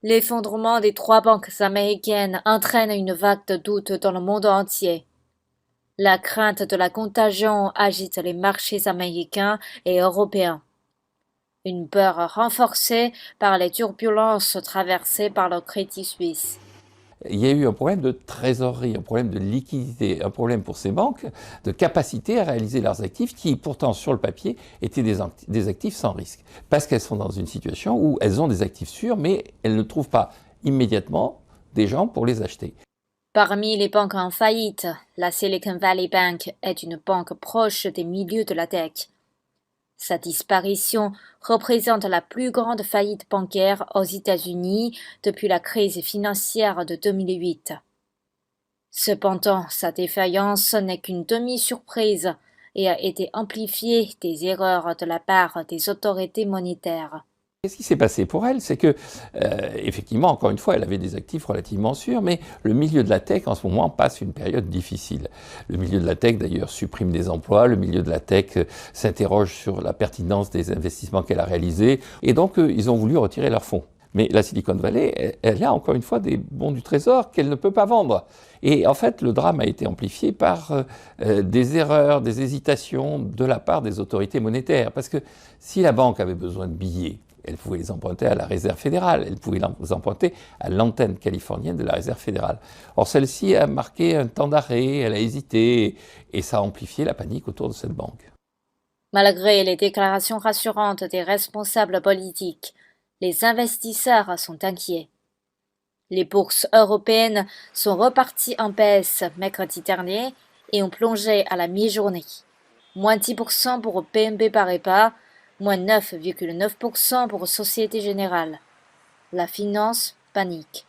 L'effondrement des trois banques américaines entraîne une vague de doute dans le monde entier. La crainte de la contagion agite les marchés américains et européens. Une peur renforcée par les turbulences traversées par le Crédit Suisse. Il y a eu un problème de trésorerie, un problème de liquidité, un problème pour ces banques de capacité à réaliser leurs actifs qui, pourtant, sur le papier, étaient des actifs sans risque. Parce qu'elles sont dans une situation où elles ont des actifs sûrs, mais elles ne trouvent pas immédiatement des gens pour les acheter. Parmi les banques en faillite, la Silicon Valley Bank est une banque proche des milieux de la tech. Sa disparition représente la plus grande faillite bancaire aux États-Unis depuis la crise financière de 2008. Cependant, sa défaillance n'est qu'une demi-surprise et a été amplifiée des erreurs de la part des autorités monétaires. Qu'est-ce qui s'est passé pour elle? C'est que, effectivement, encore une fois, elle avait des actifs relativement sûrs, mais le milieu de la tech, en ce moment, passe une période difficile. Le milieu de la tech, d'ailleurs, supprime des emplois. Le milieu de la tech s'interroge sur la pertinence des investissements qu'elle a réalisés. Et donc, ils ont voulu retirer leurs fonds. Mais la Silicon Valley, elle a encore une fois des bons du trésor qu'elle ne peut pas vendre. Et en fait, le drame a été amplifié par des erreurs, des hésitations de la part des autorités monétaires. Parce que si la banque avait besoin de billets, elle pouvait les emprunter à la Réserve fédérale, elle pouvait les emprunter à l'antenne californienne de la Réserve fédérale. Or, celle-ci a marqué un temps d'arrêt, elle a hésité, et ça a amplifié la panique autour de cette banque. Malgré les déclarations rassurantes des responsables politiques, les investisseurs sont inquiets. Les bourses européennes sont reparties en baisse mercredi dernier et ont plongé à la mi-journée. Moins 10% pour BNP Paribas, moins 9,9% pour Société Générale. La finance panique.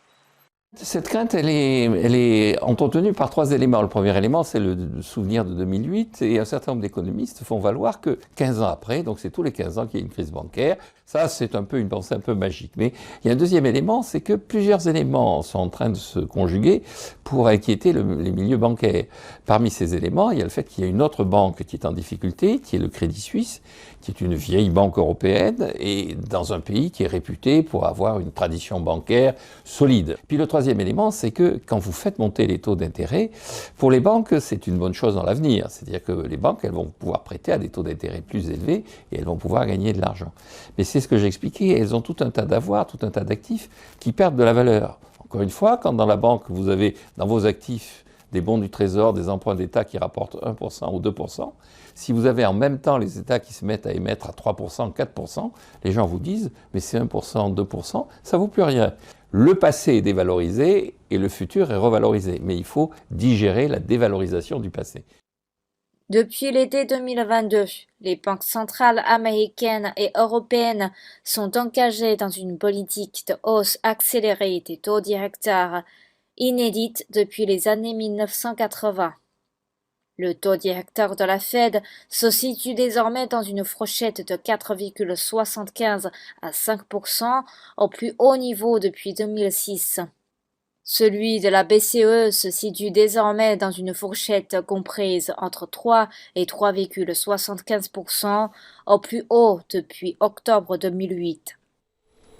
Cette crainte, elle est entretenue par trois éléments. Le premier élément, c'est le souvenir de 2008, et un certain nombre d'économistes font valoir que 15 ans après, donc c'est tous les 15 ans qu'il y a une crise bancaire, ça c'est un peu une pensée un peu magique. Mais il y a un deuxième élément, c'est que plusieurs éléments sont en train de se conjuguer pour inquiéter les milieux bancaires. Parmi ces éléments, il y a le fait qu'il y a une autre banque qui est en difficulté, qui est le Crédit Suisse, qui est une vieille banque européenne, et dans un pays qui est réputé pour avoir une tradition bancaire solide. Puis le troisième élément, c'est que quand vous faites monter les taux d'intérêt, pour les banques, c'est une bonne chose dans l'avenir. C'est-à-dire que les banques, elles vont pouvoir prêter à des taux d'intérêt plus élevés et elles vont pouvoir gagner de l'argent. Mais c'est ce que j'ai expliqué, elles ont tout un tas d'avoirs, tout un tas d'actifs qui perdent de la valeur. Encore une fois, quand dans la banque, vous avez dans vos actifs des bons du trésor, des emprunts d'État qui rapportent 1% ou 2%, si vous avez en même temps les États qui se mettent à émettre à 3%, 4%, les gens vous disent « mais c'est 1%, 2%, ça ne vaut plus rien ». Le passé est dévalorisé et le futur est revalorisé, mais il faut digérer la dévalorisation du passé. Depuis l'été 2022, les banques centrales américaines et européennes sont engagées dans une politique de hausse accélérée des taux directeurs, inédite depuis les années 1980. Le taux directeur de la Fed se situe désormais dans une fourchette de 4,75 à 5%, au plus haut niveau depuis 2006. Celui de la BCE se situe désormais dans une fourchette comprise entre 3 et 3,75%, au plus haut depuis octobre 2008.